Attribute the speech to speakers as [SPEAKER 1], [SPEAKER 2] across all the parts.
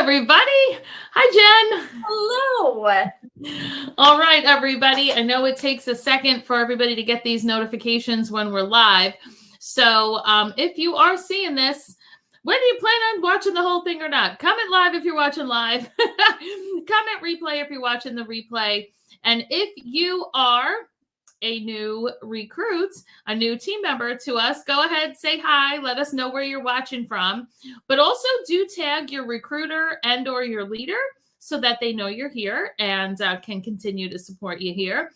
[SPEAKER 1] everybody. Hi,
[SPEAKER 2] Hello.
[SPEAKER 1] Jen. All right, everybody. I know it takes a second for everybody to get these notifications when we're live. So if you are seeing this, whether you plan on watching the whole thing or not, comment live if you're watching live. Comment replay if you're watching the replay. And if you are a new recruit, a new team member to us, go ahead, say hi, let us know where you're watching from, but also do tag your recruiter and or your leader so that they know you're here and can continue to support you here.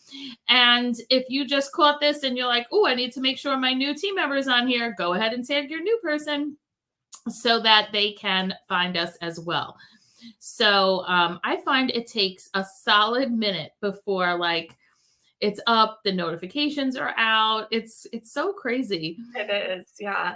[SPEAKER 1] And if you just caught this and you're like, oh, I need to make sure my new team member is on here, go ahead and tag your new person so that they can find us as well. So I find it takes a solid minute before it's up, the notifications are out. It's so crazy.
[SPEAKER 2] It is, yeah.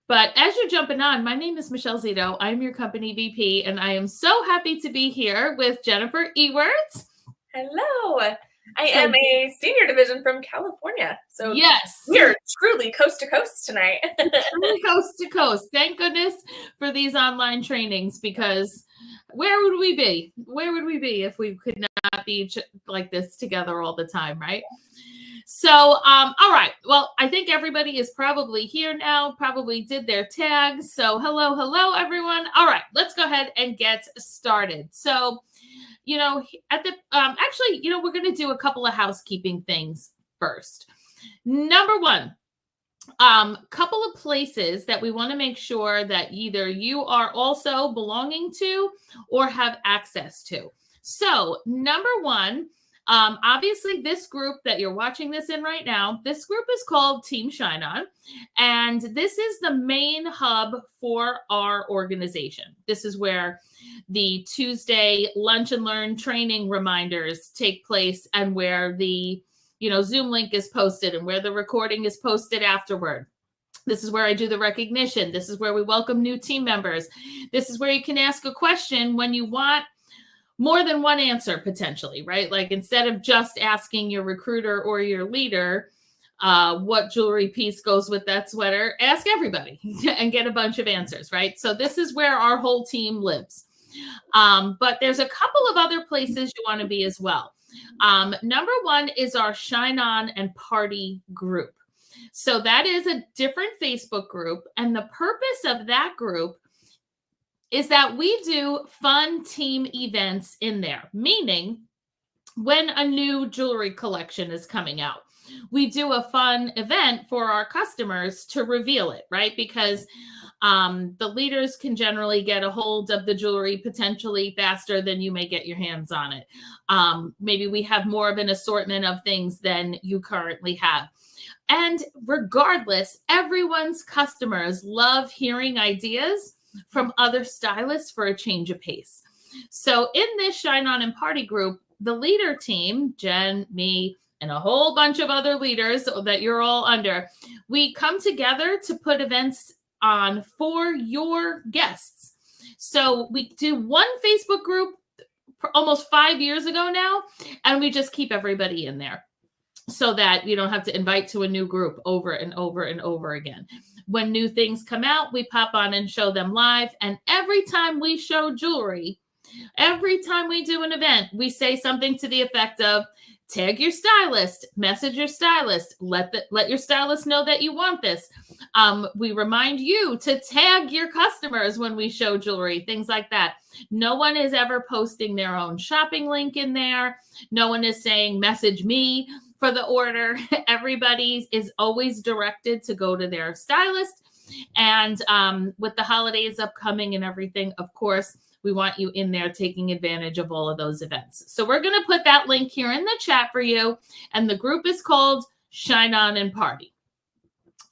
[SPEAKER 1] But as you're jumping on, my name is Michelle Zito. I'm your company VP, and I am so happy to be here with Jennifer Ewert.
[SPEAKER 2] Hello. I am a senior division from California. So
[SPEAKER 1] yes,
[SPEAKER 2] we're truly coast to coast tonight.
[SPEAKER 1] Truly coast to coast. Thank goodness for these online trainings, because where would we be? Where would we be if we could not be like this together all the time, right? So, all right. Well, I think everybody is probably here now, probably did their tags. So hello, everyone. All right, let's go ahead and get started. So, at the, we're going to do a couple of housekeeping things first. Number one, couple of places that we want to make sure that either you are also belonging to or have access to. So number one, obviously this group that you're watching this in right now, this group is called Team Shine On, and this is the main hub for our organization. This is where the Tuesday lunch and learn training reminders take place, and where the Zoom link is posted and where the recording is posted afterward. This is where I do the recognition. This is where we welcome new team members. This is where you can ask a question when you want more than one answer, potentially, right? Like instead of just asking your recruiter or your leader, what jewelry piece goes with that sweater, ask everybody and get a bunch of answers, right? So this is where our whole team lives. But there's a couple of other places you want to be as well. Number one is our Shine On and Party group. So that is a different Facebook group. And the purpose of that group is that we do fun team events in there, meaning when a new jewelry collection is coming out, we do a fun event for our customers to reveal it, right? Because the leaders can generally get a hold of the jewelry potentially faster than you may get your hands on it. Maybe we have more of an assortment of things than you currently have. And regardless, everyone's customers love hearing ideas from other stylists for a change of pace. So in this Shine On and Party group, the leader team, Jen, me, and a whole bunch of other leaders that you're all under, we come together to put events on for your guests. So we do one Facebook group almost 5 years ago now, and we just keep everybody in there so that you don't have to invite to a new group over and over and over again. When new things come out, we pop on and show them live. And every time we show jewelry, every time we do an event, we say something to the effect of, tag your stylist, message your stylist, let your stylist know that you want this. We remind you to tag your customers when we show jewelry, things like that. No one is ever posting their own shopping link in there. No one is saying, message me for the order. Everybody is always directed to go to their stylist. And with the holidays upcoming and everything, of course, we want you in there taking advantage of all of those events. So we're going to put that link here in the chat for you. And the group is called Shine On and Party.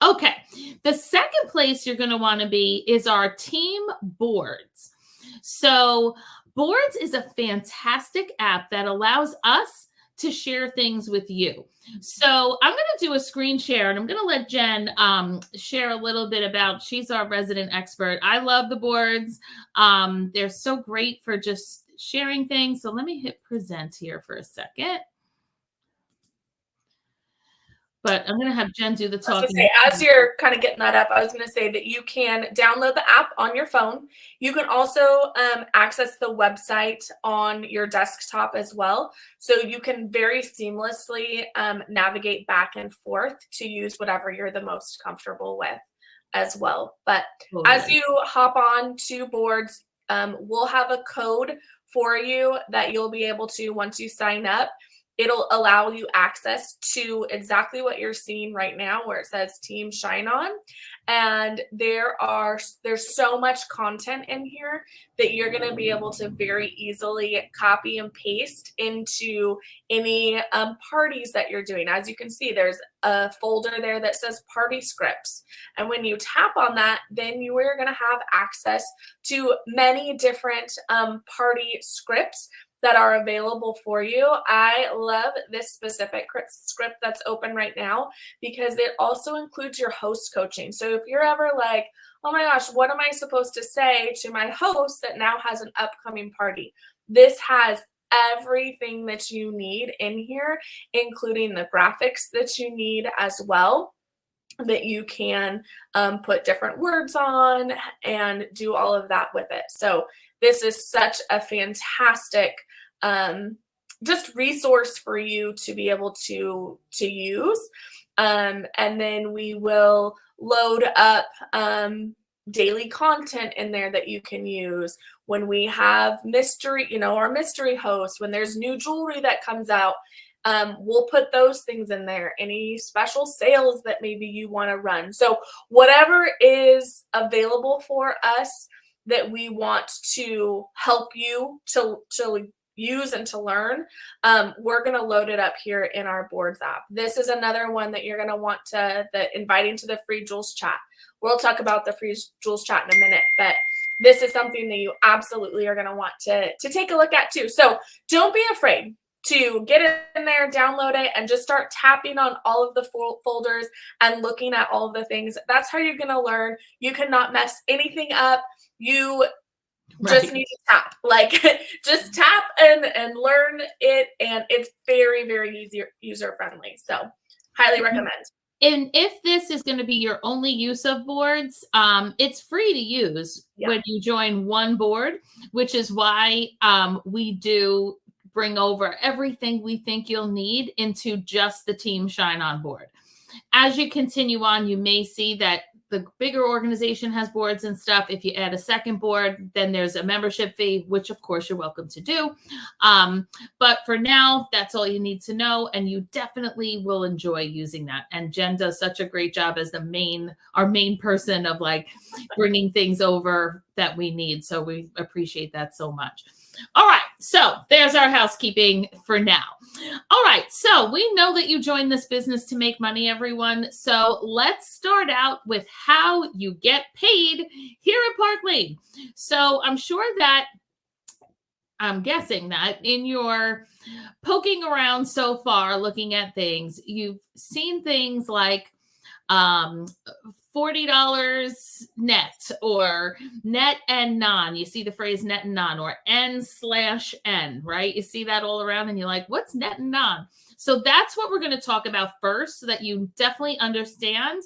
[SPEAKER 1] Okay. The second place you're going to want to be is our team boards. So Boards is a fantastic app that allows us to share things with you. So I'm going to do a screen share, and I'm going to let Jen share a little bit about, she's our resident expert. I love the boards. They're so great for just sharing things. So let me hit present here for a second. But I'm going to have Jen do the
[SPEAKER 2] I was gonna
[SPEAKER 1] talking.
[SPEAKER 2] say, as you're kind of getting that up, I was going to say that you can download the app on your phone. You can also access the website on your desktop as well. So you can very seamlessly navigate back and forth to use whatever you're the most comfortable with as well. But as
[SPEAKER 1] Totally.
[SPEAKER 2] you hop on to boards, we'll have a code for you that you'll be able to, once you sign up, it'll allow you access to exactly what you're seeing right now where it says Team Shine On. And there's so much content in here that you're going to be able to very easily copy and paste into any parties that you're doing. As you can see, there's a folder there that says party scripts. And when you tap on that, then you are going to have access to many different party scripts that are available for you. I love this specific script that's open right now because it also includes your host coaching. So if you're ever like, oh my gosh, what am I supposed to say to my host that now has an upcoming party? This has everything that you need in here, including the graphics that you need as well, that you can put different words on and do all of that with it. So this is such a fantastic just resource for you to be able to use. And then we will load up daily content in there that you can use. When we have mystery, our mystery host, when there's new jewelry that comes out, we'll put those things in there. Any special sales that maybe you want to run. So whatever is available for us that we want to help you to use and to learn, we're going to load it up here in our boards app. This is another one that you're going to want the inviting to the free Jules chat. We'll talk about the free Jules chat in a minute, but this is something that you absolutely are going to want to take a look at too. So don't be afraid to get in there, download it, and just start tapping on all of the folders and looking at all of the things. That's how you're going to learn. You cannot mess anything up. You just need to tap, just tap and learn it. And it's very, very user friendly. So highly recommend.
[SPEAKER 1] And if this is going to be your only use of boards, it's free to use when you join one board, which is why we do bring over everything we think you'll need into just the Team Shine On board. As you continue on, you may see that the bigger organization has boards and stuff. If you add a second board, then there's a membership fee, which of course you're welcome to do. But for now, that's all you need to know. And you definitely will enjoy using that. And Jen does such a great job as our main person of bringing things over that we need. So we appreciate that so much. All right, so there's our housekeeping for now. All right, so we know that you joined this business to make money, everyone. So let's start out with how you get paid here at Park Lane. So I'm guessing that in your poking around so far, looking at things, you've seen things like $40 net or net and non. You see the phrase net and non or N/N, right? You see that all around and you're like, what's net and non? So that's what we're going to talk about first so that you definitely understand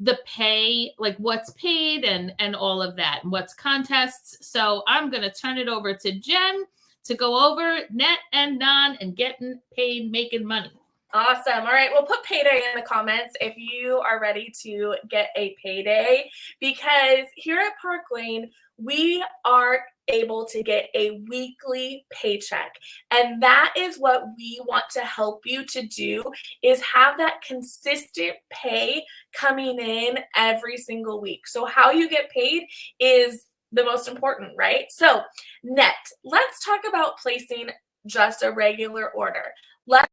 [SPEAKER 1] the pay, what's paid and all of that and what's contests. So I'm going to turn it over to Jen to go over net and non and getting paid, making money.
[SPEAKER 2] Awesome. All right. We'll put payday in the comments if you are ready to get a payday, because here at Park Lane, we are able to get a weekly paycheck. And that is what we want to help you to do, is have that consistent pay coming in every single week. So how you get paid is the most important, right? So net, let's talk about placing just a regular order. Let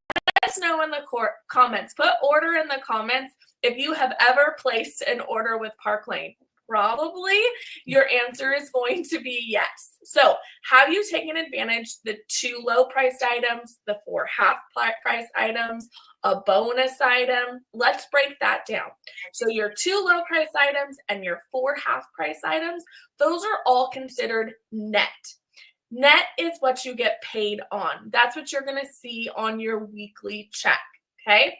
[SPEAKER 2] us know in the comments. Put order in the comments if you have ever placed an order with Park Lane. Probably your answer is going to be yes. So have you taken advantage the 2 low-priced items, the 4 half-price items, a bonus item? Let's break that down. So your 2 low-price items and your 4 half-price items, those are all considered net. Net is what you get paid on. That's what you're going to see on your weekly check, okay?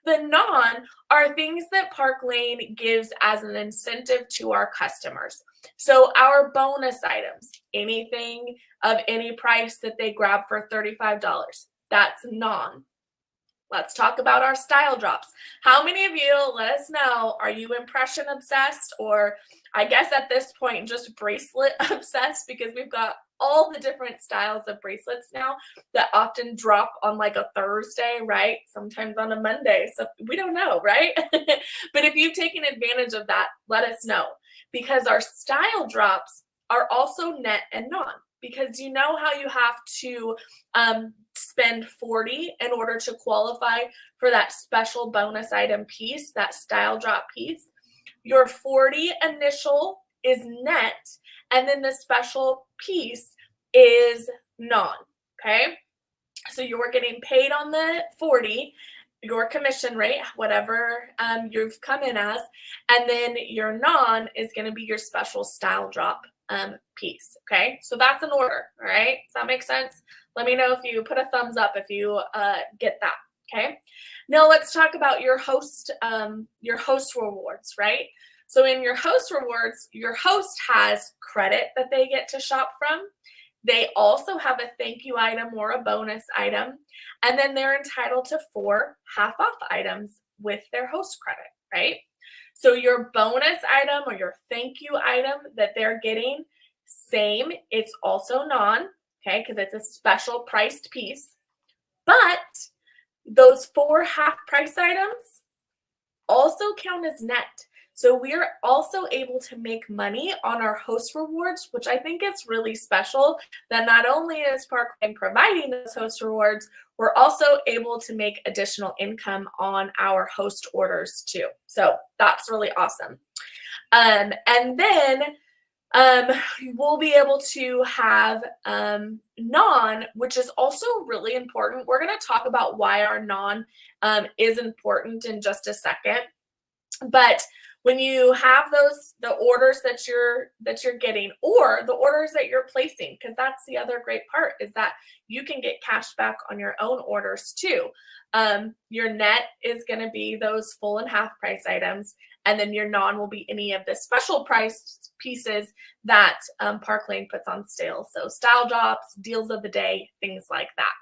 [SPEAKER 2] The non are things that Park Lane gives as an incentive to our customers. So our bonus items, anything of any price that they grab for $35, that's non. Let's talk about our style drops. How many of you, let us know, are you impression obsessed, or I guess at this point just bracelet obsessed, because we've got all the different styles of bracelets now that often drop on like a Thursday, right? Sometimes on a Monday. So we don't know, right? But if you've taken advantage of that, let us know, because our style drops are also net and non, because you know how you have to spend $40 in order to qualify for that special bonus item piece, that style drop piece. Your $40 initial is net, and then the special piece is non, okay? So you're getting paid on the $40, your commission rate, whatever you've come in as, and then your non is going to be your special style drop piece, okay? So that's an order, all right? Does that make sense? Let me know if you put a thumbs up if you get that, okay? Now let's talk about your host rewards, right? So in your host rewards, your host has credit that they get to shop from. They also have a thank you item or a bonus item, and then they're entitled to 4 half-off items with their host credit, right? So your bonus item or your thank you item that they're getting, same, it's also non, okay, because it's a special priced piece. But those 4 half price items also count as net. So we are also able to make money on our host rewards, which I think is really special, that not only is Park Lane providing those host rewards, we're also able to make additional income on our host orders too. So that's really awesome. And then we'll be able to have non, which is also really important. We're going to talk about why our non is important in just a second. But when you have the orders that you're getting, or the orders that you're placing, because that's the other great part, is that you can get cash back on your own orders too. Your net is going to be those full and half price items, and then your non will be any of the special price pieces that Park Lane puts on sale. So style drops, deals of the day, things like that.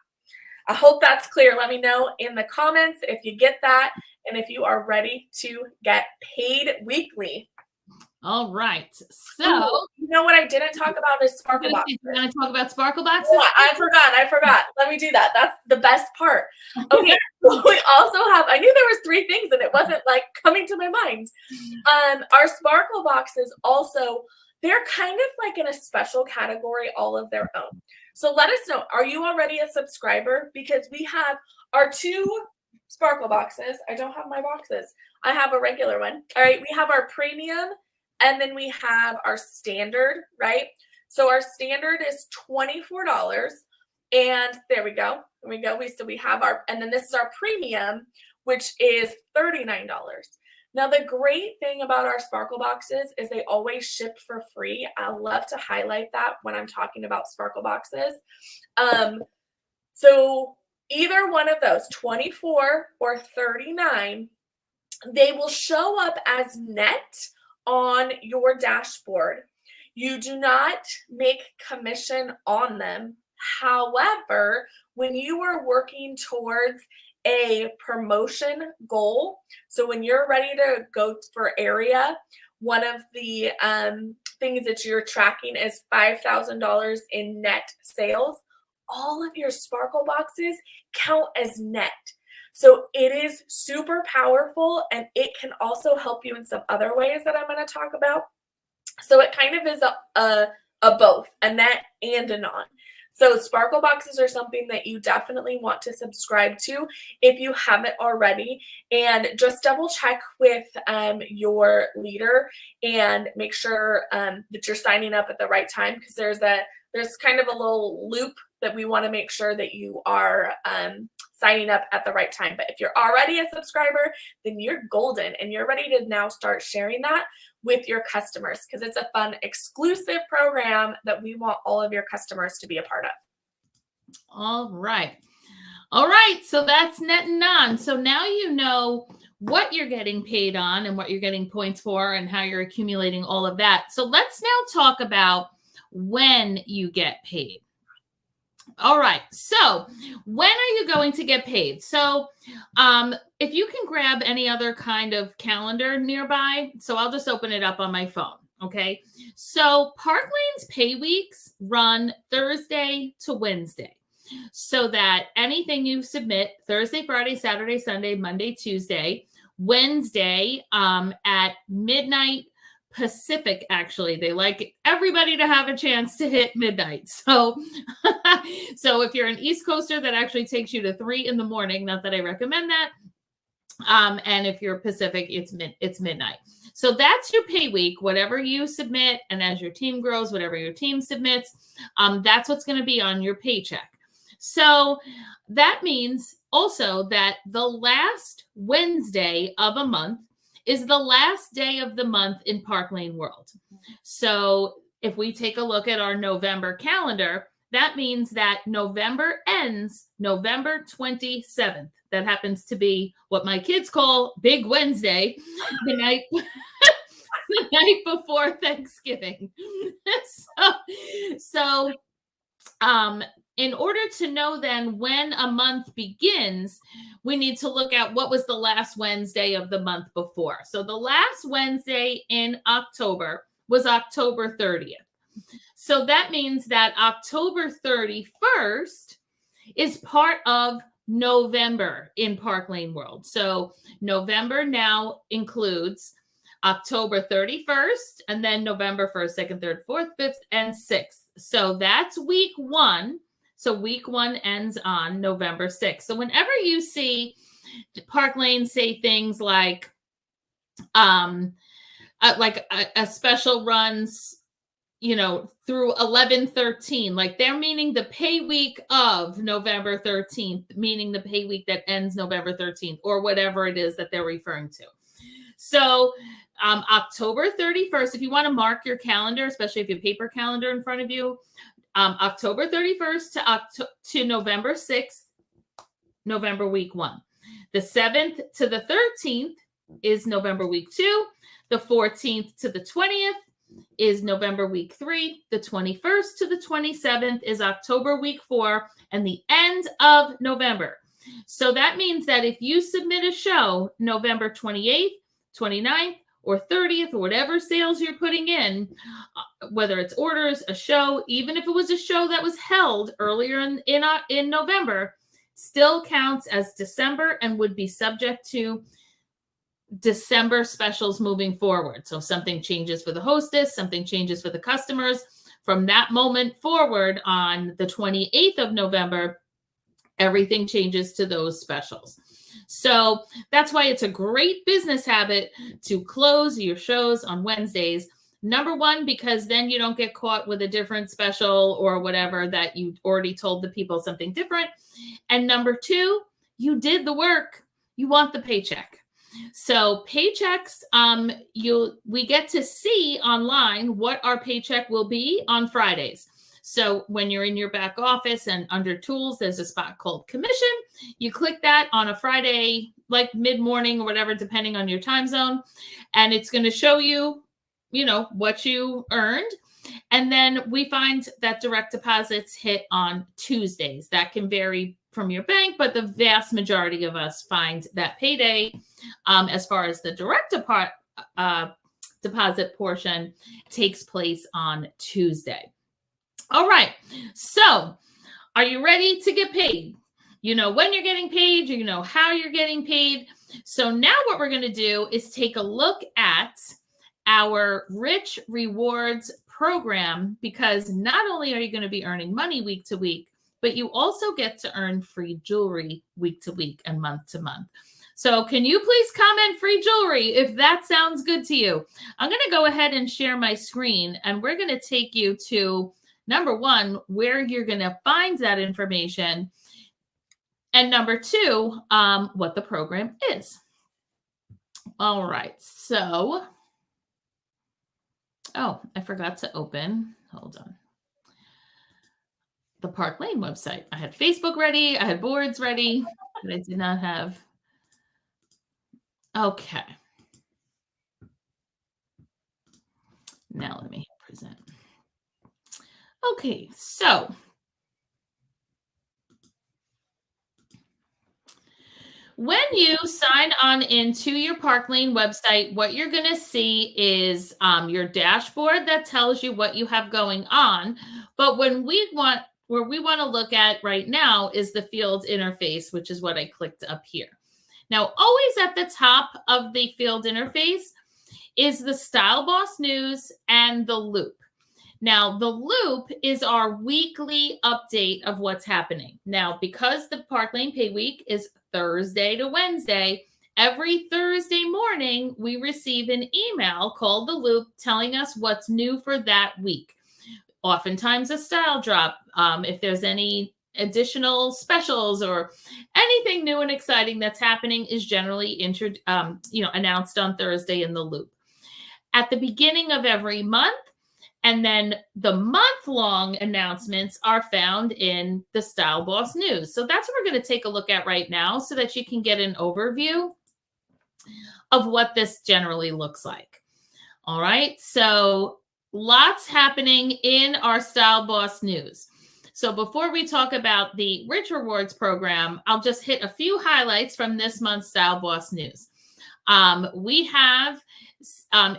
[SPEAKER 2] I hope that's clear. Let me know in the comments if you get that and if you are ready to get paid weekly.
[SPEAKER 1] All right. So,
[SPEAKER 2] you know what I didn't talk about is Sparkle Boxes.
[SPEAKER 1] You're going to talk about Sparkle Boxes?
[SPEAKER 2] Yeah, I forgot. Let me do that. That's the best part. Okay. We also have, I knew there was 3 things and it wasn't like coming to my mind. Our Sparkle Boxes also, they're kind of like in a special category all of their own. So let us know, are you already a subscriber? Because we have our 2 Sparkle Boxes. I don't have my boxes. I have a regular one. All right, we have our premium, and then we have our standard, right? So our standard is $24, and there we go. So we have our, and then this is our premium, which is $39. Now, the great thing about our Sparkle Boxes is they always ship for free. I love to highlight that when I'm talking about Sparkle Boxes. So either one of those, 24 or 39, they will show up as net on your dashboard. You do not make commission on them. However, when you are working towards a promotion goal, so when you're ready to go for area, one of the things that you're tracking is $5,000 in net sales. All of your Sparkle Boxes count as net. So it is super powerful, and it can also help you in some other ways that I'm going to talk about. So it kind of is a both, a net and a non. So Sparkle Boxes are something that you definitely want to subscribe to if you haven't already, and just double check with your leader and make sure that you're signing up at the right time, because there's kind of a little loop that we want to make sure that you are signing up at the right time. But if you're already a subscriber, then you're golden, and you're ready to now start sharing that with your customers, because it's a fun exclusive program that we want all of your customers to be a part of.
[SPEAKER 1] All right. All right, so that's net and non. So now you know what you're getting paid on and what you're getting points for and how you're accumulating all of that. So let's now talk about when you get paid. All right, so when are you going to get paid? So if you can grab any other kind of calendar nearby, so I'll just open it up on my phone. Okay, so Park Lane's pay weeks run Thursday to Wednesday, so that anything you submit Thursday, Friday, Saturday, Sunday, Monday, Tuesday, Wednesday at midnight Pacific, actually, they like everybody to have a chance to hit midnight. So, so if you're an East Coaster, that actually takes you to 3 in the morning. Not that I recommend that. And if you're Pacific, it's midnight. So that's your pay week, whatever you submit. And as your team grows, whatever your team submits, that's what's going to be on your paycheck. So that means also that the last Wednesday of a month is the last day of the month in Park Lane World. So if we take a look at our November calendar, that means that November ends November 27th. That happens to be what my kids call Big Wednesday, the night the night before Thanksgiving. So in order to know then when a month begins, we need to look at what was the last Wednesday of the month before. So the last Wednesday in October was October 30th. So that means that October 31st is part of November in Park Lane World. So November now includes October 31st and then November 1st, 2nd, 3rd, 4th, 5th, and 6th. So that's week 1. So week 1 ends on November 6th. So whenever you see Park Lane say things like a special runs, through 11/13, like they're meaning the pay week of November 13th, meaning the pay week that ends November 13th, or whatever it is that they're referring to. So October 31st, if you want to mark your calendar, especially if you have a paper calendar in front of you, October 31st to November 6th, November week 1. The 7th to the 13th is November week 2. The 14th to the 20th is November week 3. The 21st to the 27th is October week 4, and the end of November. So that means that if you submit a show November 28th, 29th, or 30th, or whatever sales you're putting in, whether it's orders, a show, even if it was a show that was held earlier in November, still counts as December and would be subject to December specials moving forward. So if something changes for the hostess, something changes for the customers, from that moment forward on the 28th of November, everything changes to those specials. So that's why it's a great business habit to close your shows on Wednesdays. Number one, because then you don't get caught with a different special or whatever that you already told the people something different. And number two, you did the work. You want the paycheck. So paychecks, we get to see online what our paycheck will be on Fridays. So when you're in your back office and under tools, there's a spot called commission. You click that on a Friday, like mid-morning or whatever, depending on your time zone. And it's going to show you, what you earned. And then we find that direct deposits hit on Tuesdays. That can vary from your bank, but the vast majority of us find that payday, as far as the direct deposit portion, takes place on Tuesday. All right. So are you ready to get paid? You know when you're getting paid, you know how you're getting paid. So now what we're going to do is take a look at our Rich Rewards program, because not only are you going to be earning money week to week, but you also get to earn free jewelry week to week and month to month. So can you please comment free jewelry if that sounds good to you? I'm going to go ahead and share my screen, and we're going to take you to number one, where you're going to find that information, and number two, what the program is. All right. So, I forgot to open. Hold on. the Park Lane website. I had Facebook ready, I had boards ready, but I did not have. Okay. Now let me present. Okay, so when you sign on into your Park Lane website, what you're going to see is your dashboard that tells you what you have going on. But where we want to look at right now is the field interface, which is what I clicked up here. Now, always at the top of the field interface is the Style Boss News and the Loop. Now, the Loop is our weekly update of what's happening. Now, because the Park Lane Pay Week is Thursday to Wednesday, every Thursday morning, we receive an email called the Loop telling us what's new for that week. Oftentimes a style drop, if there's any additional specials or anything new and exciting that's happening is generally announced on Thursday in the Loop. At the beginning of every month, and then the month-long announcements are found in the Style Boss News. So that's what we're going to take a look at right now so that you can get an overview of what this generally looks like. All right, so lots happening in our Style Boss News. So before we talk about the Rich Rewards program, I'll just hit a few highlights from this month's Style Boss News. We have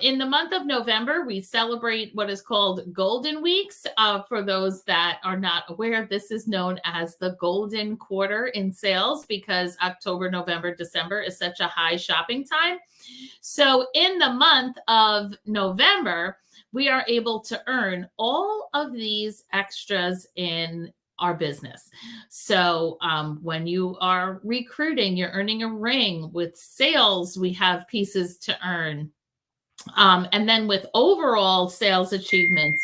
[SPEAKER 1] in the month of November, we celebrate what is called Golden Weeks. For those that are not aware, this is known as the Golden Quarter in sales because October, November, December is such a high shopping time. So in the month of November, we are able to earn all of these extras in our business. So when you are recruiting, you're earning a ring. With sales, we have pieces to earn. And then with overall sales achievements,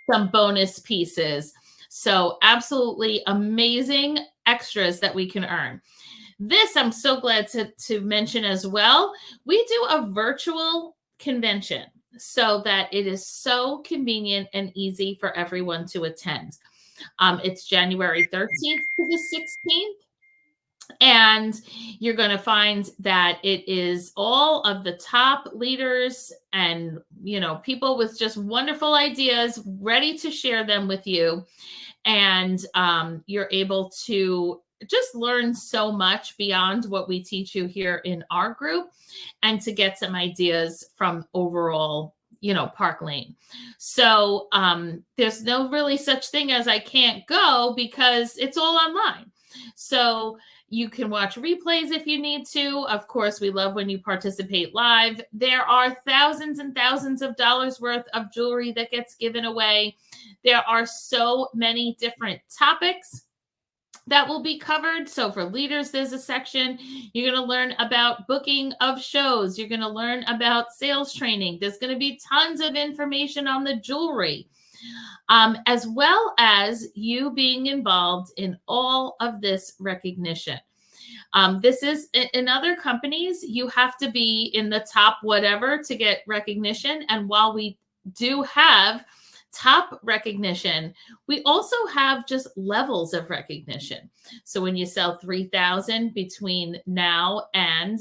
[SPEAKER 1] some bonus pieces. So absolutely amazing extras that we can earn. This I'm so glad to mention as well. We do a virtual convention so that it is so convenient and easy for everyone to attend. It's January 13th to the 16th. And you're going to find that it is all of the top leaders and, people with just wonderful ideas ready to share them with you. And you're able to just learn so much beyond what we teach you here in our group and to get some ideas from overall Park Lane. So there's no really such thing as I can't go because it's all online. So you can watch replays if you need to. Of course, we love when you participate live. There are thousands and thousands of dollars worth of jewelry that gets given away. There are so many different topics that will be covered. So for leaders, there's a section. You're going to learn about booking of shows. You're going to learn about sales training. There's going to be tons of information on the jewelry, as well as you being involved in all of this recognition. This is in other companies, you have to be in the top whatever to get recognition. And while we do have top recognition, we also have just levels of recognition. So when you sell 3,000 between now and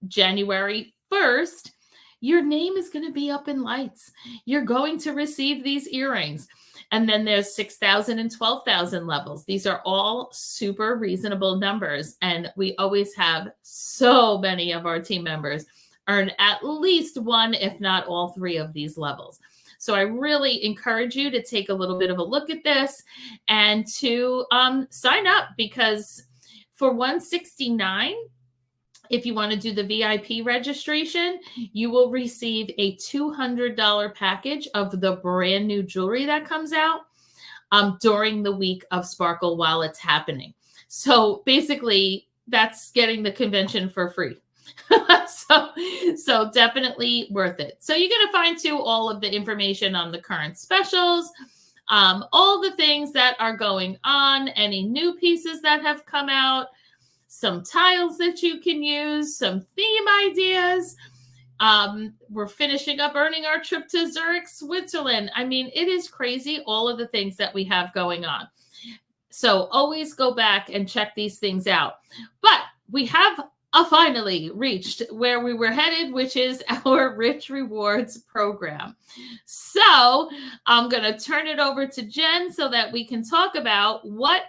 [SPEAKER 1] January 1st, your name is going to be up in lights. You're going to receive these earrings. And then there's 6,000 and 12,000 levels. These are all super reasonable numbers. And we always have so many of our team members earn at least one, if not all three of these levels. So I really encourage you to take a little bit of a look at this and to sign up, because for $169, if you want to do the VIP registration, you will receive a $200 package of the brand new jewelry that comes out during the week of Sparkle while it's happening. So basically, that's getting the convention for free. So definitely worth it. So you're going to find too all of the information on the current specials, all the things that are going on, any new pieces that have come out, some tiles that you can use, some theme ideas. We're finishing up earning our trip to Zurich, Switzerland. I mean, it is crazy, all of the things that we have going on. So always go back and check these things out. But we have finally reached where we were headed, which is our Rich Rewards program. So I'm going to turn it over to Jen so that we can talk about what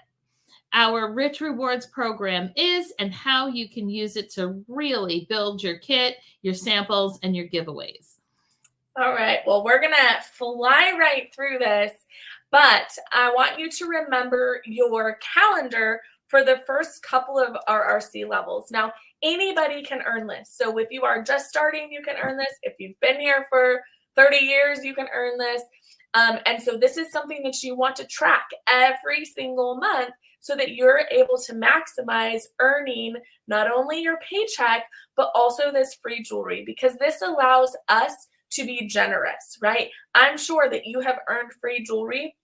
[SPEAKER 1] our Rich Rewards program is and how you can use it to really build your kit, your samples, and your giveaways.
[SPEAKER 2] All right. Well, we're going to fly right through this, but I want you to remember your calendar for the first couple of RRC levels. Now, anybody can earn this. So if you are just starting, you can earn this. If you've been here for 30 years, you can earn this. And so this is something that you want to track every single month so that you're able to maximize earning not only your paycheck, but also this free jewelry, because this allows us to be generous, right? I'm sure that you have earned free jewelry,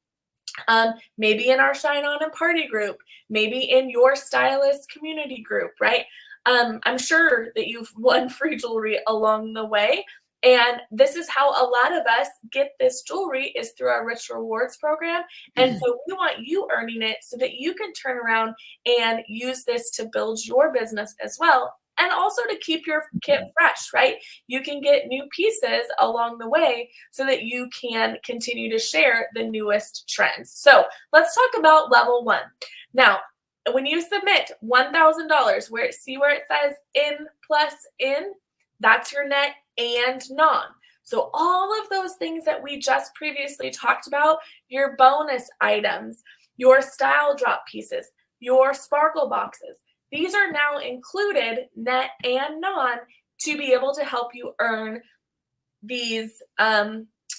[SPEAKER 2] maybe in our Shine On and Party group, maybe in your stylist community group, right? I'm sure that you've won free jewelry along the way. And this is how a lot of us get this jewelry, is through our Rich Rewards program. And so we want you earning it so that you can turn around and use this to build your business as well. And also to keep your kit fresh, right? You can get new pieces along the way so that you can continue to share the newest trends. So let's talk about level 1. Now, when you submit $1,000, see where it says in plus in, that's your net and non. So all of those things that we just previously talked about, your bonus items, your style drop pieces, your sparkle boxes, these are now included, net and non, to be able to help you earn these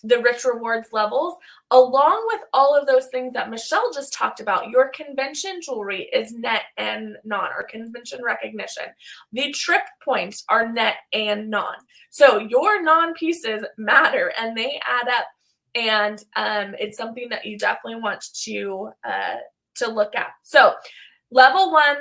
[SPEAKER 2] the Rich Rewards levels, along with all of those things that Michelle just talked about. Your convention jewelry is net and non, or convention recognition. The trip points are net and non. So your non pieces matter and they add up. And it's something that you definitely want to look at. So level 1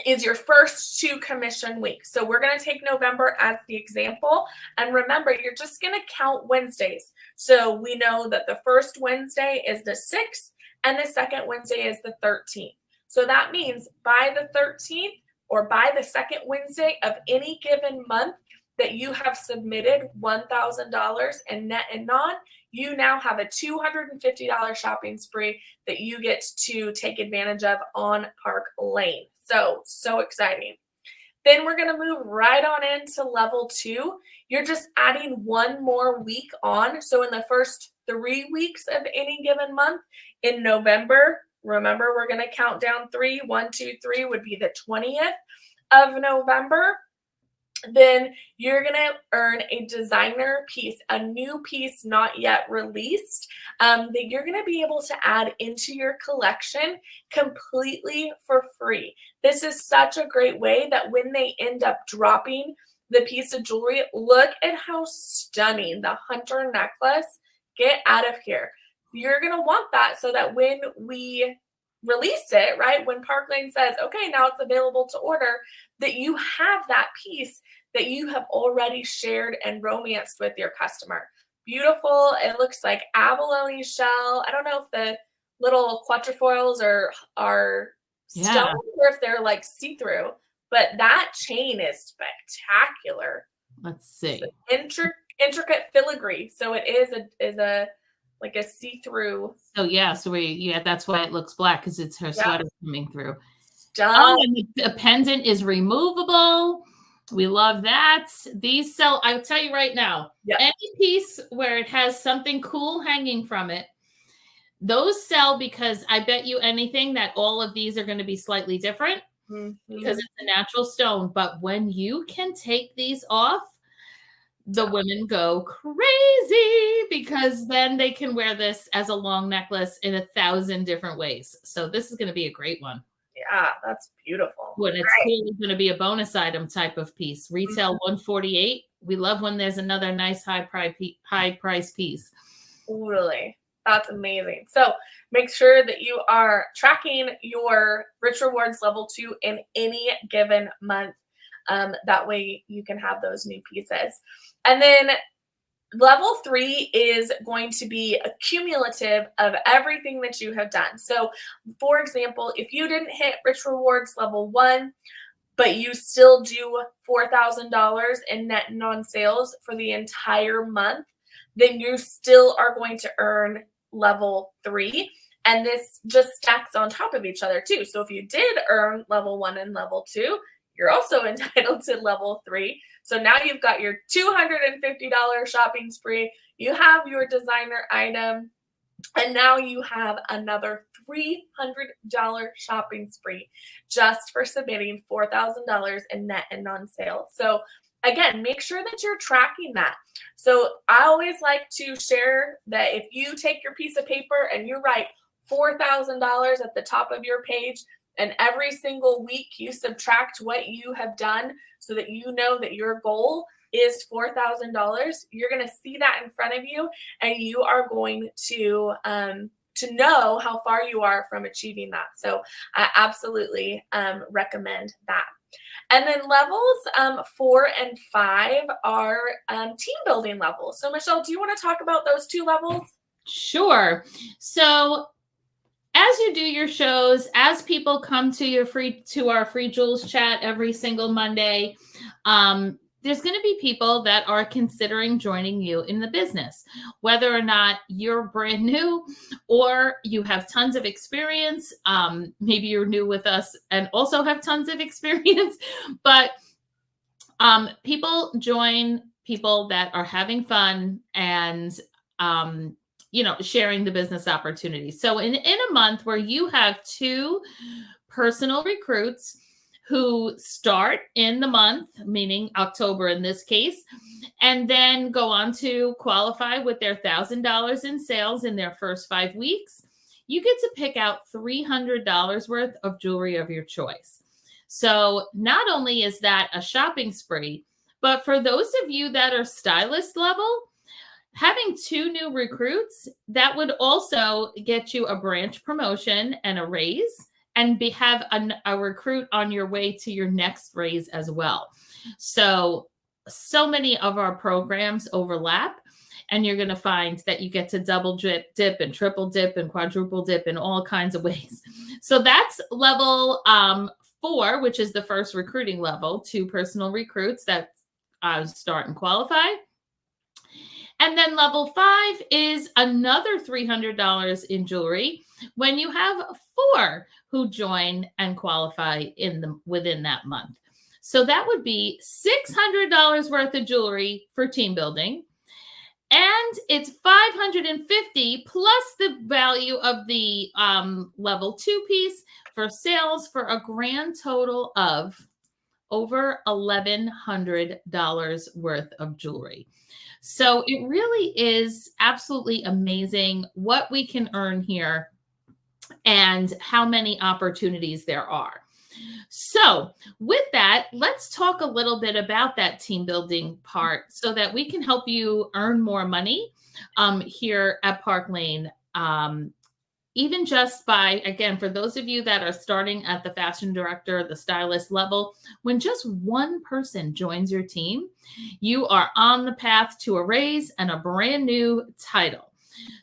[SPEAKER 2] is your first 2 commission weeks. So we're going to take November as the example. And remember, you're just going to count Wednesdays. So we know that the first Wednesday is the 6th and the second Wednesday is the 13th. So that means by the 13th or by the second Wednesday of any given month that you have submitted $1,000 in net and non, you now have a $250 shopping spree that you get to take advantage of on Park Lane. So exciting. Then we're going to move right on into level 2. You're just adding one more week on. So in the first 3 weeks of any given month in November, remember, we're going to count down 3. 1, 2, 3 would be the 20th of November. Then you're going to earn a designer piece, a new piece not yet released, that you're going to be able to add into your collection completely for free. This is such a great way that when they end up dropping the piece of jewelry, look at how stunning the hunter necklace. Get out of here. You're going to want that so that when we release it, right, when Park Lane says, okay, now it's available to order, that you have that piece that you have already shared and romanced with your customer. Beautiful. It looks like abalone shell. I don't know if the little quatrefoils are stone or if they're like see-through, but that chain is spectacular.
[SPEAKER 1] Let's see.
[SPEAKER 2] Intricate filigree. So it is a like a see-through.
[SPEAKER 1] So that's why it looks black, because it's her sweater coming through.
[SPEAKER 2] Oh,
[SPEAKER 1] and the pendant is removable. We love that. These sell, I'll tell you right now, any piece where it has something cool hanging from it, those sell, because I bet you anything that all of these are going to be slightly different because it's a natural stone. But when you can take these off, the women go crazy, because then they can wear this as a long necklace in 1,000 different ways. So this is going to be a great one.
[SPEAKER 2] Yeah, that's beautiful.
[SPEAKER 1] When it's clearly going to be a bonus item type of piece. Retail $148. We love when there's another nice high price piece.
[SPEAKER 2] Totally. That's amazing. So make sure that you are tracking your Rich Rewards level 2 in any given month. That way you can have those new pieces. And then level 3 is going to be a cumulative of everything that you have done. So for example, if you didn't hit Rich Rewards level 1, but you still do $4,000 in net non-sales for the entire month, then you still are going to earn level 3. And this just stacks on top of each other too. So if you did earn level 1 and level 2, you're also entitled to level 3. So now you've got your $250 shopping spree, you have your designer item, and now you have another $300 shopping spree just for submitting $4,000 in net and non-sale. So again, make sure that you're tracking that. So I always like to share that if you take your piece of paper and you write $4,000 at the top of your page, and every single week you subtract what you have done so that you know that your goal is $4,000, you're going to see that in front of you, and you are going to know how far you are from achieving that. So I absolutely recommend that. And then levels 4 and 5 are team building levels. So Michelle, do you want to talk about those 2 levels?
[SPEAKER 1] Sure. So as you do your shows, as people come to our free Jules chat every single Monday, there's going to be people that are considering joining you in the business, whether or not you're brand new or you have tons of experience. Maybe you're new with us and also have tons of experience, but people join people that are having fun and sharing the business opportunities. So in a month where you have 2 personal recruits who start in the month, meaning October in this case, and then go on to qualify with their $1,000 in sales in their first 5 weeks, you get to pick out $300 worth of jewelry of your choice. So not only is that a shopping spree, but for those of you that are stylist level, having 2 new recruits, that would also get you a branch promotion and a raise, and have a recruit on your way to your next raise as well. So many of our programs overlap, and you're going to find that you get to double dip and triple dip and quadruple dip in all kinds of ways. So that's level 4, which is the first recruiting level, 2 personal recruits that start and qualify. And then level 5 is another $300 in jewelry when you have 4 who join and qualify within that month. So that would be $600 worth of jewelry for team building. And it's $550 plus the value of the level 2 piece for sales, for a grand total of over $1,100 worth of jewelry. So it really is absolutely amazing what we can earn here and how many opportunities there are. So with that, let's talk a little bit about that team building part so that we can help you earn more money here at Park Lane. Even just by, again, for those of you that are starting at the fashion director, the stylist level, when just 1 person joins your team, you are on the path to a raise and a brand new title.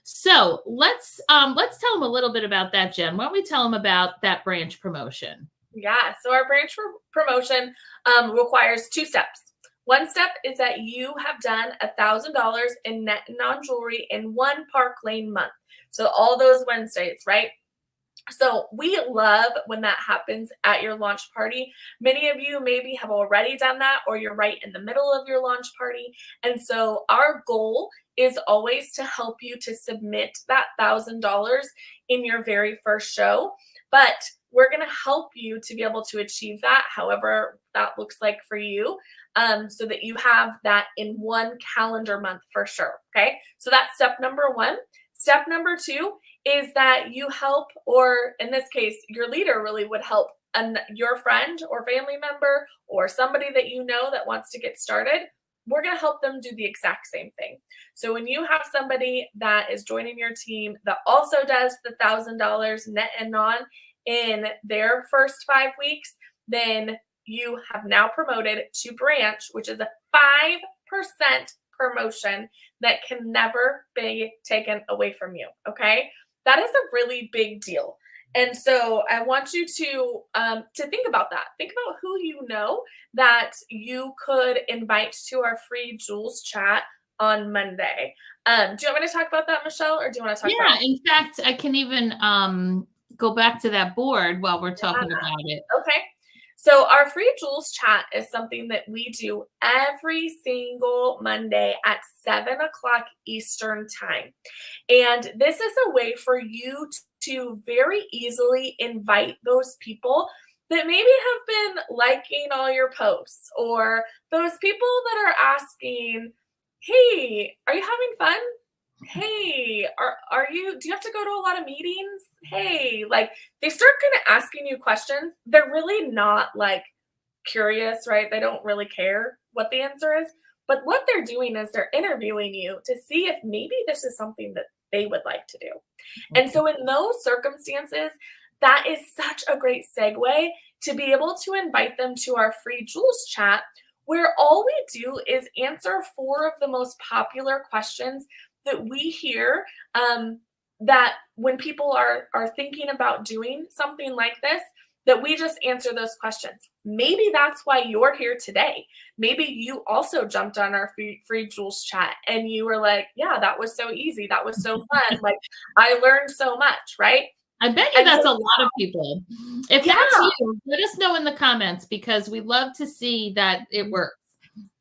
[SPEAKER 1] So let's tell them a little bit about that, Jen. Why don't we tell them about that branch promotion?
[SPEAKER 2] Yeah, so our branch promotion requires 2 steps. 1 step is that you have done $1,000 in net non-jewelry in 1 Park Lane month. So all those Wednesdays, right? So we love when that happens at your launch party. Many of you maybe have already done that, or you're right in the middle of your launch party. And so our goal is always to help you to submit that $1,000 in your very first show. But we're going to help you to be able to achieve that, however that looks like for you, so that you have that in 1 calendar month for sure. Okay, so that's step number 1. Step number 2 is that you help, or in this case, your leader really would help your friend or family member or somebody that you know that wants to get started. We're going to help them do the exact same thing. So when you have somebody that is joining your team that also does the $1,000 net and non in their first 5 weeks, then you have now promoted to branch, which is a 5% promotion that can never be taken away from you. Okay. That is a really big deal. And so I want you to think about that. Think about who you know that you could invite to our free Jules chat on Monday. Do you want me to talk about that, Michelle, or do you want to talk about?
[SPEAKER 1] Yeah, in fact, I can even go back to that board while we're talking about it.
[SPEAKER 2] Okay. So our free Jules chat is something that we do every single Monday at 7 o'clock Eastern time. And this is a way for you to very easily invite those people that maybe have been liking all your posts, or those people that are asking, hey, are you having fun? Hey, do you have to go to a lot of meetings? Hey, like they start kind of asking you questions. They're really not like curious, right? They don't really care what the answer is. But what they're doing is they're interviewing you to see if maybe this is something that they would like to do. And so in those circumstances, that is such a great segue to be able to invite them to our free Jules chat, where all we do is answer 4 of the most popular questions that we hear, that when people are thinking about doing something like this, that we just answer those questions. Maybe that's why you're here today. Maybe you also jumped on our free Jules chat and you were like, yeah, that was so easy. That was so fun. Like I learned so much, right?
[SPEAKER 1] I bet you that's a lot of people. If that's you, let us know in the comments, because we love to see that it works.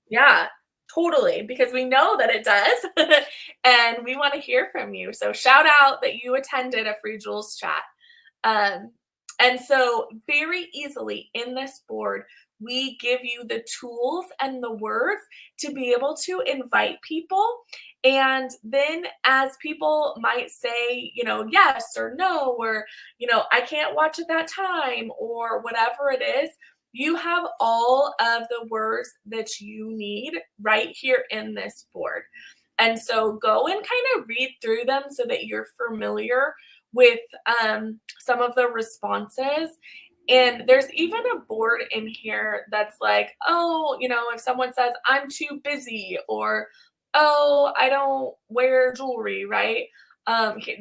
[SPEAKER 2] Yeah, totally, because we know that it does. And we want to hear from you. So shout out that you attended a free Jules chat. And so very easily in this board, we give you the tools and the words to be able to invite people. And then as people might say, yes or no, or, I can't watch at that time, or whatever it is, you have all of the words that you need right here in this board. And so go and kind of read through them so that you're familiar with some of the responses. And there's even a board in here that's like, oh, if someone says, I'm too busy, or, oh, I don't wear jewelry, right?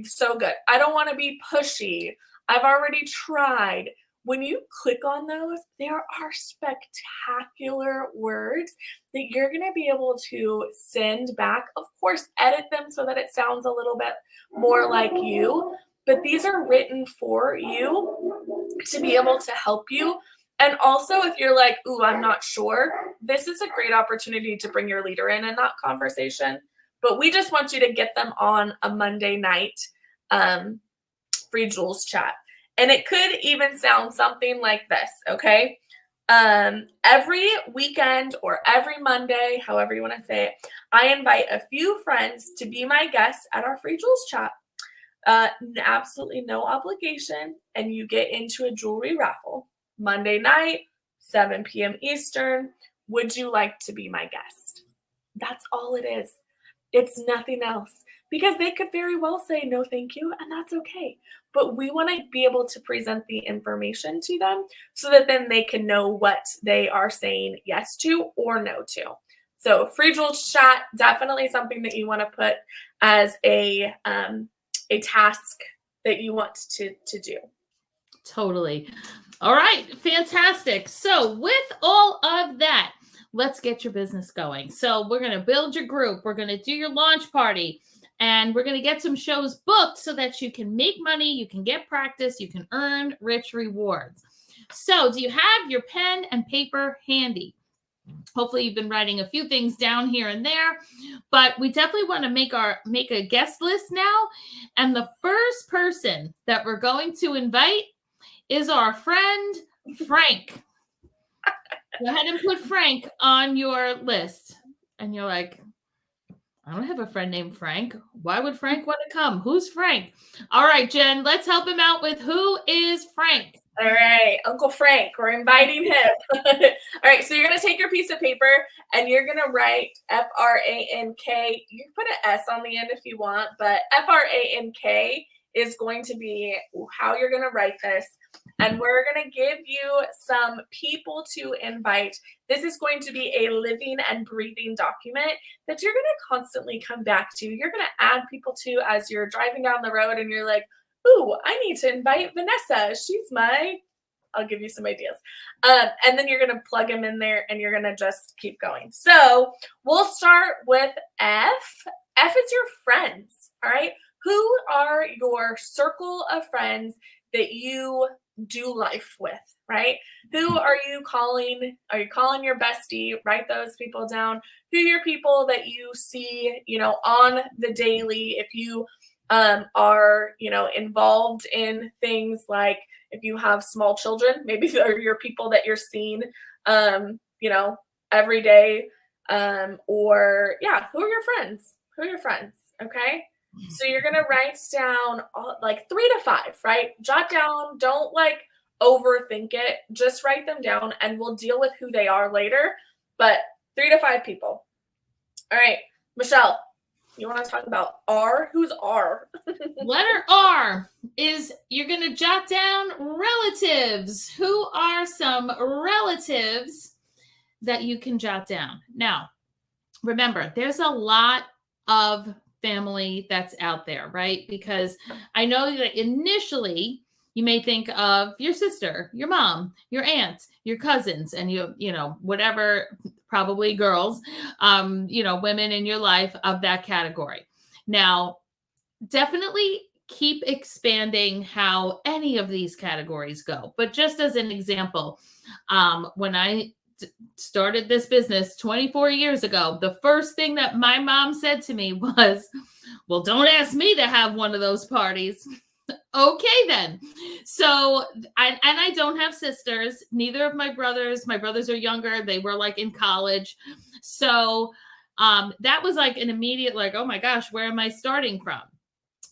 [SPEAKER 2] So good. I don't want to be pushy. I've already tried. When you click on those, there are spectacular words that you're going to be able to send back. Of course, edit them so that it sounds a little bit more like you. But these are written for you to be able to help you. And also, if you're like, ooh, I'm not sure, this is a great opportunity to bring your leader in that conversation. But we just want you to get them on a Monday night free Jules chat. And it could even sound something like this, okay? Every weekend or every Monday, however you want to say it, I invite a few friends to be my guests at our free Jules chat. Absolutely no obligation, and you get into a jewelry raffle. Monday night, 7 p.m. Eastern. Would you like to be my guest? That's all it is. It's nothing else, because they could very well say no thank you, and that's okay. But we want to be able to present the information to them so that then they can know what they are saying yes to or no to. So free Jules chat, definitely something that you want to put as a task that you want to do.
[SPEAKER 1] Totally. All right. Fantastic. So with all of that, let's get your business going. So we're going to build your group. We're going to do your launch party, and we're going to get some shows booked so that you can make money, you can get practice, you can earn rich rewards. So do you have your pen and paper handy? Hopefully you've been writing a few things down here and there, but we definitely want to make a guest list now. And the first person that we're going to invite is our friend, Frank. Go ahead and put Frank on your list. And you're like, I don't have a friend named Frank. Why would Frank want to come? Who's Frank? All right, Jen, let's help him out with who is Frank.
[SPEAKER 2] All right, Uncle Frank, we're inviting him. All right, so you're going to take your piece of paper and you're going to write Frank. You can put an S on the end if you want, but Frank is going to be how you're going to write this. And we're going to give you some people to invite. This is going to be a living and breathing document that you're going to constantly come back to. You're going to add people to as you're driving down the road and you're like, ooh, I need to invite Vanessa. I'll give you some ideas. And then you're going to plug them in there and you're going to just keep going. So we'll start with F. F is your friends, all right? Who are your circle of friends that you do life with, right? Who are you calling? Are you calling your bestie? Write those people down. Who are your people that you see, on the daily? If you are, involved in things like if you have small children, maybe they're your people that you're seeing, every day. Or yeah, who are your friends? Who are your friends? Okay. So you're going to write down like 3 to 5, right? Jot down, don't overthink it. Just write them down and we'll deal with who they are later. But 3 to 5 people. All right, Michelle, you want to talk about R? Who's R?
[SPEAKER 1] Letter R is you're going to jot down relatives. Who are some relatives that you can jot down? Now, remember, there's a lot of family that's out there, right? Because I know that initially you may think of your sister, your mom, your aunt, your cousins, and whatever, probably girls, women in your life of that category. Now, definitely keep expanding how any of these categories go. But just as an example, when I started this business 24 years ago, the first thing that my mom said to me was, well, don't ask me to have one of those parties. Okay, then. So, I don't have sisters. Neither of my brothers are younger. They were in college. So that was an immediate oh my gosh, where am I starting from?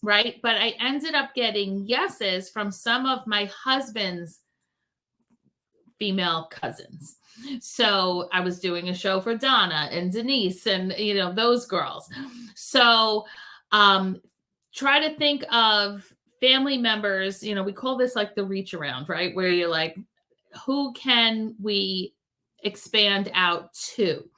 [SPEAKER 1] Right. But I ended up getting yeses from some of my husband's female cousins. So I was doing a show for Donna and Denise and, those girls. So try to think of family members, we call this the reach around, right? Where you're who can we expand out to?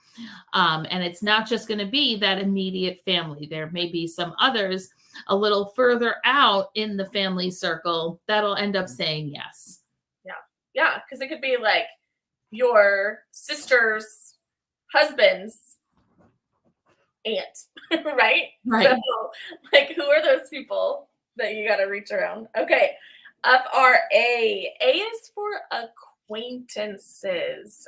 [SPEAKER 1] And it's not just going to be that immediate family. There may be some others a little further out in the family circle that'll end up saying yes.
[SPEAKER 2] Yeah, because it could be your sister's husband's aunt, right?
[SPEAKER 1] Right.
[SPEAKER 2] So, who are those people that you got to reach around? Okay, up our A. A is for acquaintances.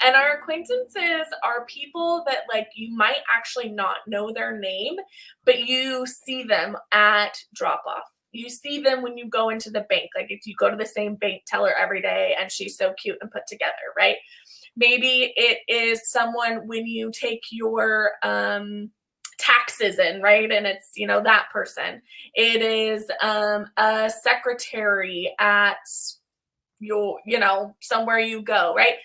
[SPEAKER 2] And our acquaintances are people that you might actually not know their name, but you see them at drop-off. You see them when you go into the bank. If you go to the same bank teller every day and she's so cute and put together, right? Maybe it is someone when you take your taxes in, right? And it's, that person. It is a secretary at your, somewhere you go, right?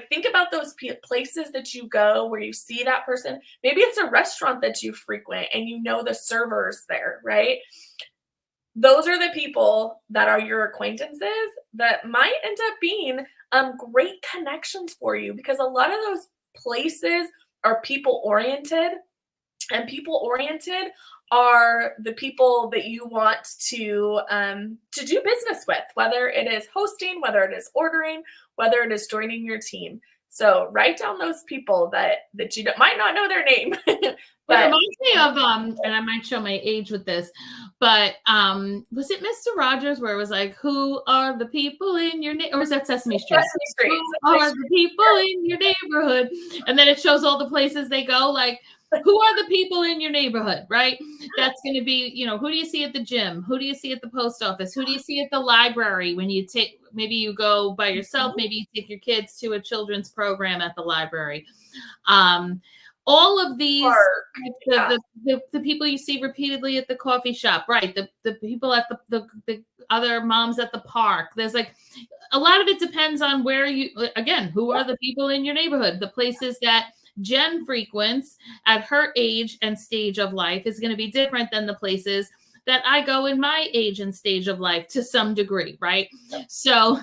[SPEAKER 2] Think about those places that you go where you see that person. Maybe it's a restaurant that you frequent and the servers there, right? Those are the people that are your acquaintances that might end up being great connections for you, because a lot of those places are people-oriented, and people-oriented are the people that you want to do business with, whether it is hosting, whether it is ordering, whether it is joining your team. So write down those people that you might not know their name.
[SPEAKER 1] But it reminds me of, and I might show my age with this, but was it Mr. Rogers where it was who are the people in your neighborhood? Or was that Sesame Street? Who are the people in your neighborhood? And then it shows all the places they go, who are the people in your neighborhood, right? That's going to be, who do you see at the gym? Who do you see at the post office? Who do you see at the library when you maybe you go by yourself, maybe you take your kids to a children's program at the library. All of these, the people you see repeatedly at the coffee shop, right? The people at the other moms at the park. There's a lot of it depends on where who are the people in your neighborhood? The places that Jen frequents at her age and stage of life is going to be different than the places that I go in my age and stage of life to some degree, right? So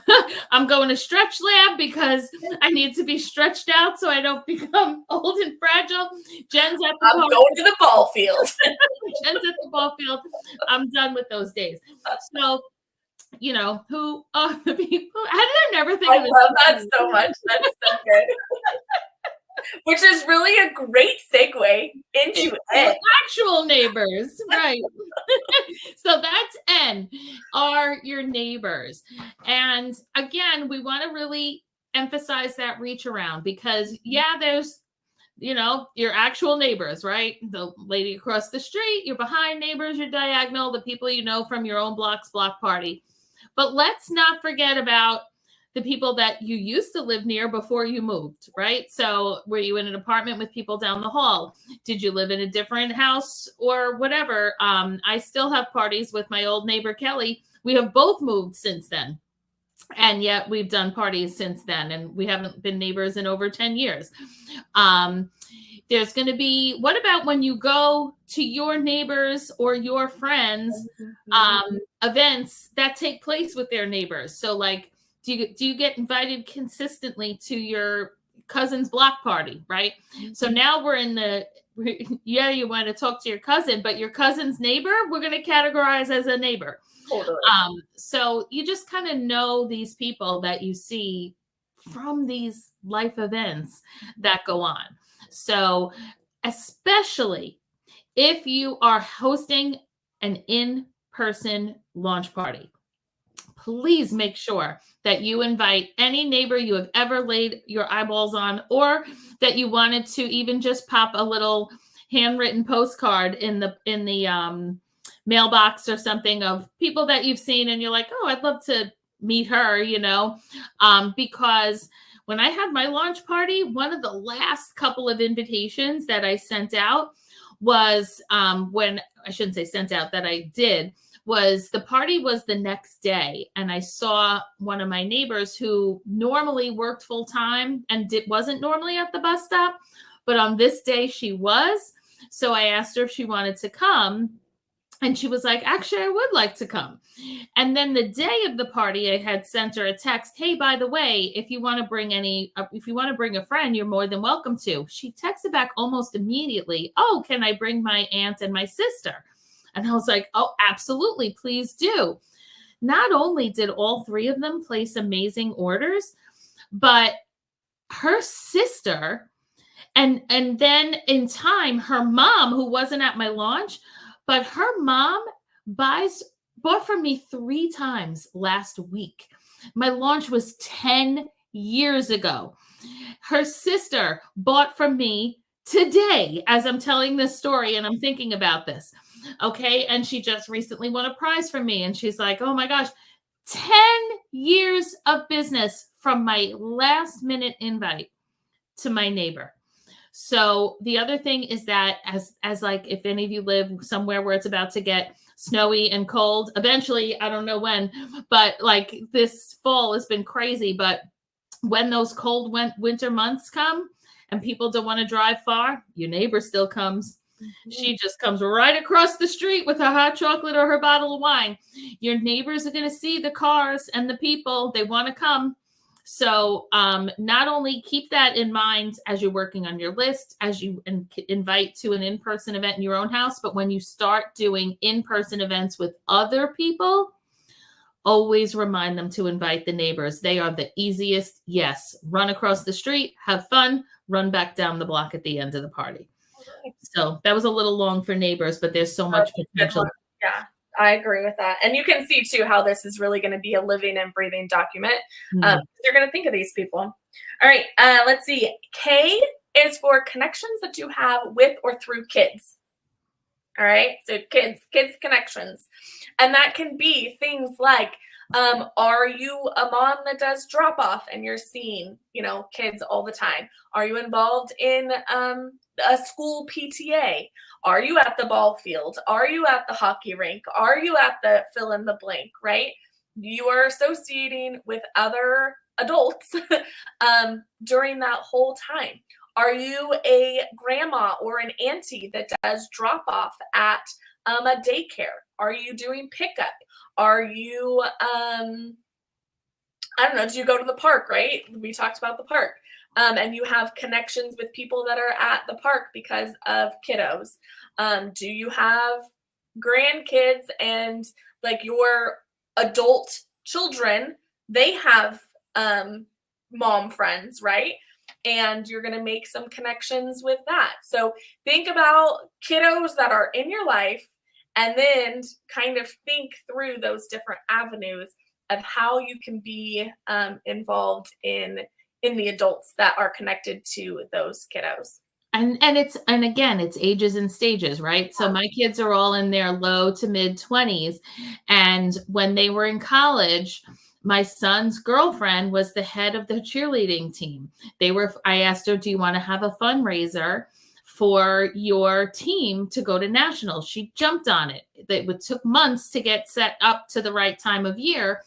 [SPEAKER 1] I'm going to stretch lab because I need to be stretched out so I don't become old and fragile. Jen's at the
[SPEAKER 2] I'm going to the ball field.
[SPEAKER 1] Jen's at the ball field. I'm done with those days. So, you know, who are the people? How did I never think
[SPEAKER 2] I
[SPEAKER 1] of this?
[SPEAKER 2] love that so much. That's so good. Which is really a great segue into N.
[SPEAKER 1] Actual neighbors, right? So that's N, are your neighbors. And again, we want to really emphasize that reach around because, yeah, there's, you know, your actual neighbors, right? The lady across the street, your behind neighbors, your diagonal, the people you know from your own block's block party. But let's not forget about the people that you used to live near before you moved, right? So were you in an apartment with people down the hall? Did you live in a different house or whatever? I still have parties with my old neighbor, Kelly. We have both moved since then. And yet we've done parties since then, and we haven't been neighbors in over 10 years. There's going to be, what about when you go to your neighbors or your friends events that take place with their neighbors? So like, do you get invited consistently to your cousin's block party, right? So now we're in the, yeah, you want to talk to your cousin, but your cousin's neighbor, we're going to categorize as a neighbor.
[SPEAKER 2] Totally.
[SPEAKER 1] So you just kind of know these people that you see from these life events that go on. So especially if you are hosting an in-person launch party, please make sure that you invite any neighbor you have ever laid your eyeballs on, or that you wanted to even just pop a little handwritten postcard in the mailbox or something of people that you've seen and you're like, oh, I'd love to meet her, you know, because when I had my launch party, one of the last couple of invitations that I sent out was when I shouldn't say sent out, that I did, was the party was the next day. And I saw one of my neighbors who normally worked full time and wasn't normally at the bus stop, but on this day she was. So I asked her if she wanted to come. And she was like, actually, I would like to come. And then the day of the party, I had sent her a text. Hey, by the way, if you want to bring a friend, you're more than welcome to. She texted back almost immediately. Oh, can I bring my aunt and my sister? And I was like, oh, absolutely. Please do. Not only did all three of them place amazing orders, but her sister, and then in time, her mom, who wasn't at my launch, but her mom bought from me 3 times last week. My launch was 10 years ago. Her sister bought from me today as I'm telling this story and I'm thinking about this. Okay. And she just recently won a prize from me. And she's like, oh my gosh, 10 years of business from my last minute invite to my neighbor. So the other thing is that as like, if any of you live somewhere where it's about to get snowy and cold, eventually, I don't know when, but like this fall has been crazy. But when those cold winter months come and people don't want to drive far, your neighbor still comes. Mm-hmm. She just comes right across the street with her hot chocolate or her bottle of wine. Your neighbors are going to see the cars and the people. They want to come. So not only keep that in mind as you're working on your list, as you invite to an in-person event in your own house, but when you start doing in-person events with other people, always remind them to invite the neighbors. They are the easiest. Yes, run across the street, have fun, run back down the block at the end of the party. So that was a little long for neighbors, but there's so much potential.
[SPEAKER 2] Yeah. I agree with that. And you can see too how this is really going to be a living and breathing document. You're going to think of these people. All right. Let's see. K is for connections that you have with or through kids. All right. So kids connections. And that can be things like, are you a mom that does drop off and you're seeing, kids all the time? Are you involved in a school PTA? Are you at the ball field? Are you at the hockey rink? Are you at the fill in the blank, right? You are associating with other adults during that whole time. Are you a grandma or an auntie that does drop off at a daycare? Are you doing pickup? Are you, I don't know, do you go to the park, right? We talked about the park. And you have connections with people that are at the park because of kiddos. Do you have grandkids and like your adult children, they have mom friends, right? And you're going to make some connections with that. So think about kiddos that are in your life and then kind of think through those different avenues of how you can be involved in the adults that are connected to those kiddos.
[SPEAKER 1] And again, it's ages and stages, right? So my kids are all in their low to mid 20s. And when they were in college, my son's girlfriend was the head of the cheerleading team. I asked her, do you want to have a fundraiser for your team to go to nationals? She jumped on it. It took months to get set up to the right time of year.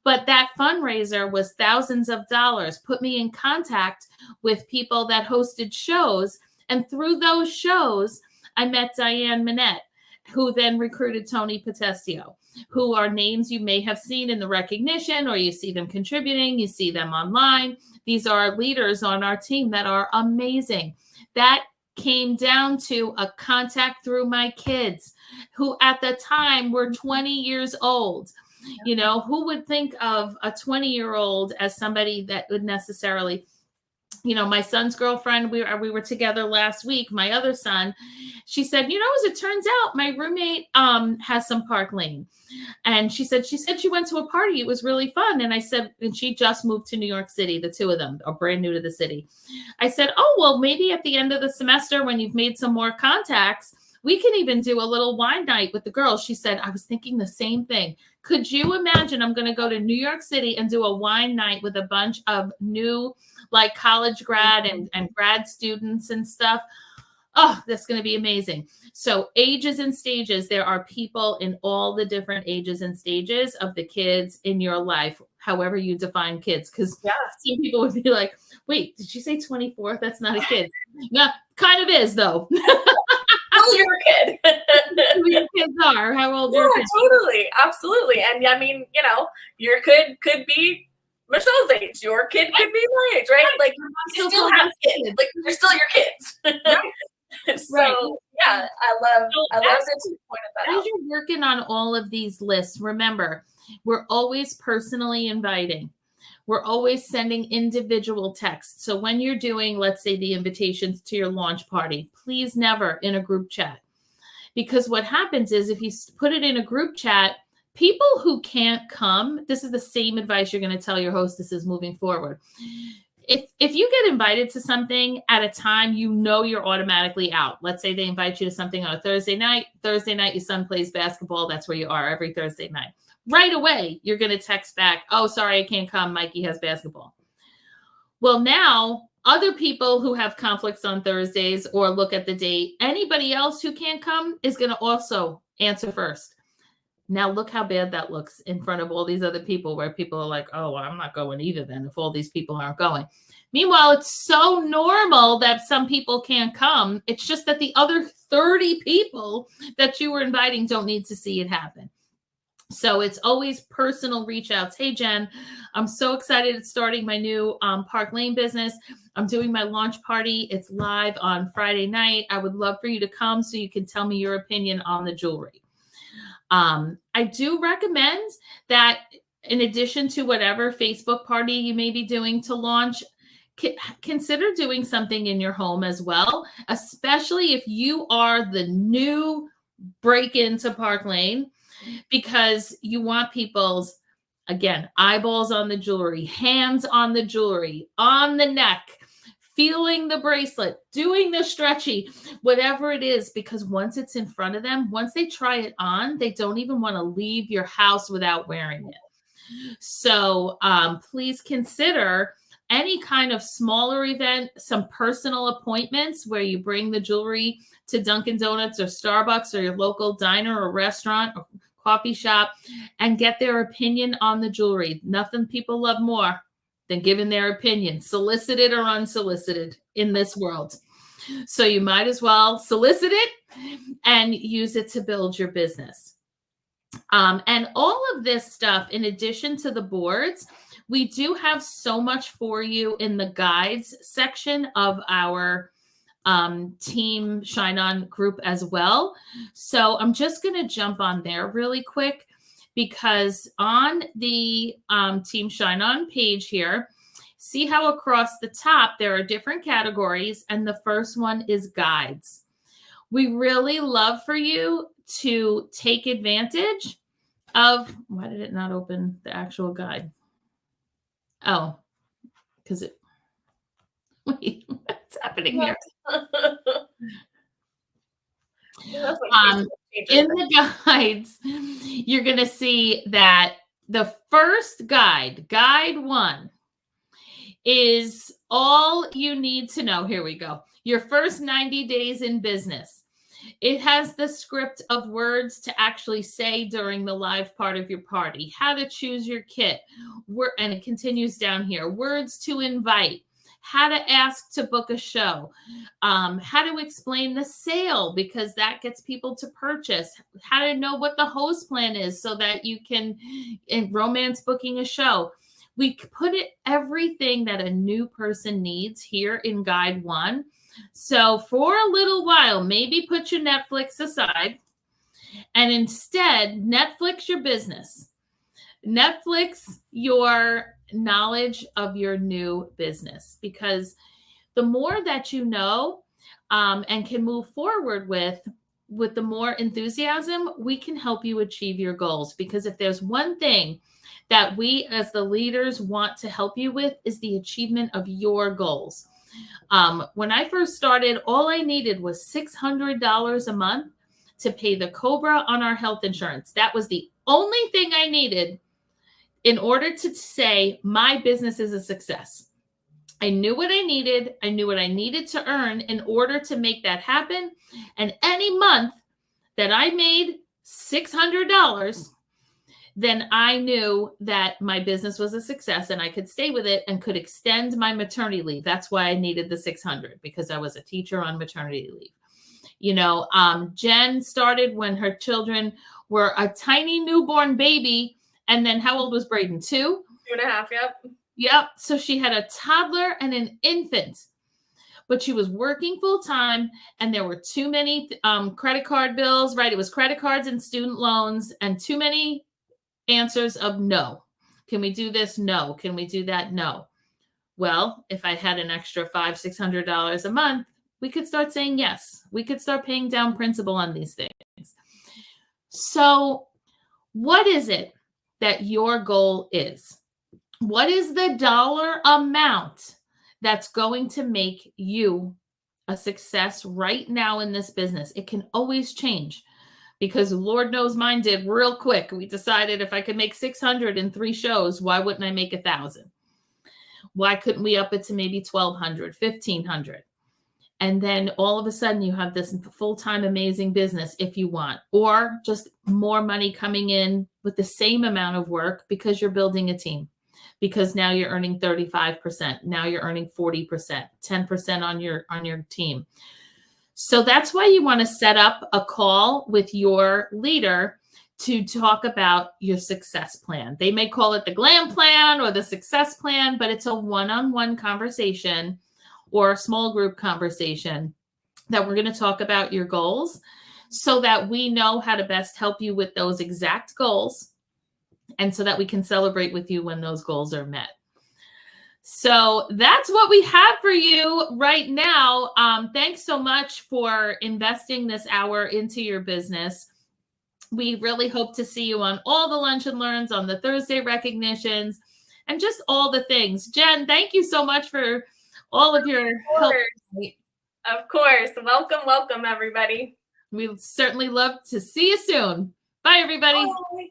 [SPEAKER 1] But that fundraiser was thousands of dollars, put me in contact with people that hosted shows. And through those shows, I met Diane Minette, who then recruited Tony Potestio, who are names you may have seen in the recognition, or you see them contributing, you see them online. These are leaders on our team that are amazing. That came down to a contact through my kids, who at the time were 20 years old. You know, who would think of a 20-year-old as somebody that would necessarily, you know, my son's girlfriend, we were together last week, my other son, she said, you know, as it turns out, my roommate has some Park Lane. And she said she went to a party. It was really fun. And I said, and she just moved to New York City. The two of them are brand new to the city. I said, oh, well, maybe at the end of the semester, when you've made some more contacts, we can even do a little wine night with the girls. She said, I was thinking the same thing. Could you imagine I'm going to go to New York City and do a wine night with a bunch of new, like, college grad and grad students and stuff? Oh, that's going to be amazing. So ages and stages, there are people in all the different ages and stages of the kids in your life, however you define kids. Because some people would be like, wait, did you say 24? That's not a kid. No, kind of is, though.
[SPEAKER 2] Well, you're a kid.
[SPEAKER 1] Who your kids are, how old your kids are.
[SPEAKER 2] Totally, absolutely. And I mean, you know, your kid could be Michelle's age, your kid could be my age, right? Like, you still have kids. Like, they're still your kids.
[SPEAKER 1] Right.
[SPEAKER 2] So yeah, I love that you pointed that out.
[SPEAKER 1] As you're working on all of these lists, remember, we're always personally inviting. We're always sending individual texts. So when you're doing, let's say, the invitations to your launch party, please never in a group chat. Because what happens is if you put it in a group chat, people who can't come, this is the same advice you're going to tell your hostesses moving forward. If you get invited to something at a time, you know you're automatically out. Let's say they invite you to something on a Thursday night. Thursday night, your son plays basketball. That's where you are every Thursday night. Right away, you're going to text back, oh, sorry, I can't come. Mikey has basketball. Well, now other people who have conflicts on Thursdays or look at the date, anybody else who can't come is going to also answer first. Now look how bad that looks in front of all these other people, where people are like, oh, well, I'm not going either then if all these people aren't going. Meanwhile, it's so normal that some people can't come. It's just that the other 30 people that you were inviting don't need to see it happen. So it's always personal reach outs. Hey, Jen, I'm so excited at starting my new Park Lane business. I'm doing my launch party. It's live on Friday night. I would love for you to come so you can tell me your opinion on the jewelry. I do recommend that in addition to whatever Facebook party you may be doing to launch, consider doing something in your home as well, especially if you are the new break into Park Lane, because you want people's, again, eyeballs on the jewelry, hands on the jewelry, on the neck, feeling the bracelet, doing the stretchy, whatever it is, because once it's in front of them, once they try it on, they don't even want to leave your house without wearing it. So please consider any kind of smaller event, some personal appointments where you bring the jewelry to Dunkin' Donuts or Starbucks or your local diner or restaurant or coffee shop and get their opinion on the jewelry. Nothing people love more than giving their opinion, solicited or unsolicited in this world. So you might as well solicit it and use it to build your business. And all of this stuff, in addition to the boards, we do have so much for you in the guides section of our Team Shine On group as well. So I'm just going to jump on there really quick, because on the Team Shine On page here, see how across the top there are different categories, and the first one is guides. We really love for you to take advantage of, why did it not open the actual guide? Oh, because it, wait, what's happening here? In the guides, you're going to see that the first guide, guide 1, is all you need to know. Here we go. Your first 90 days in business. It has the script of words to actually say during the live part of your party, how to choose your kit, and it continues down here, words to invite, how to ask to book a show, how to explain the sale, because that gets people to purchase, how to know what the host plan is so that you can romance booking a show. We put everything that a new person needs here in guide 1. So for a little while, maybe put your Netflix aside and instead Netflix your business. Netflix your knowledge of your new business, because the more that you know and can move forward with the more enthusiasm, we can help you achieve your goals. Because if there's one thing that we as the leaders want to help you with, is the achievement of your goals. When I first started, all I needed was $600 a month to pay the COBRA on our health insurance. That was the only thing I needed in order to say my business is a success. I knew what I needed. I knew what I needed to earn in order to make that happen. And any month that I made $600, then I knew that my business was a success and I could stay with it and could extend my maternity leave. That's why I needed the 600, because I was a teacher on maternity leave. You know, Jen started when her children were a tiny newborn baby. And then how old was Braden? 2?
[SPEAKER 2] 2.5, yep.
[SPEAKER 1] Yep. So she had a toddler and an infant, but she was working full time, and there were too many credit card bills, right? It was credit cards and student loans, and too many answers of no. Can we do this? No. Can we do that? No. Well, if I had an extra $500-$600 a month, we could start saying yes. We could start paying down principal on these things. So what is it that your goal is? What is the dollar amount that's going to make you a success right now in this business? It can always change, because Lord knows mine did real quick. We decided if I could make 600 in 3 shows, why wouldn't I make 1,000? Why couldn't we up it to maybe 1,200, 1,500? And then all of a sudden you have this full-time amazing business if you want, or just more money coming in with the same amount of work because you're building a team, because now you're earning 35%. Now you're earning 40%, 10% on your team. So that's why you want to set up a call with your leader to talk about your success plan. They may call it the glam plan or the success plan, but it's a one-on-one conversation or a small group conversation that we're going to talk about your goals, so that we know how to best help you with those exact goals, and so that we can celebrate with you when those goals are met. So that's what we have for you right now. Thanks so much for investing this hour into your business. We really hope to see you on all the Lunch and Learns, on the Thursday recognitions, and just all the things. Jen, thank you so much for all of your help.
[SPEAKER 2] Of course. Welcome, everybody.
[SPEAKER 1] We'd certainly love to see you soon. Bye, everybody.
[SPEAKER 2] Bye.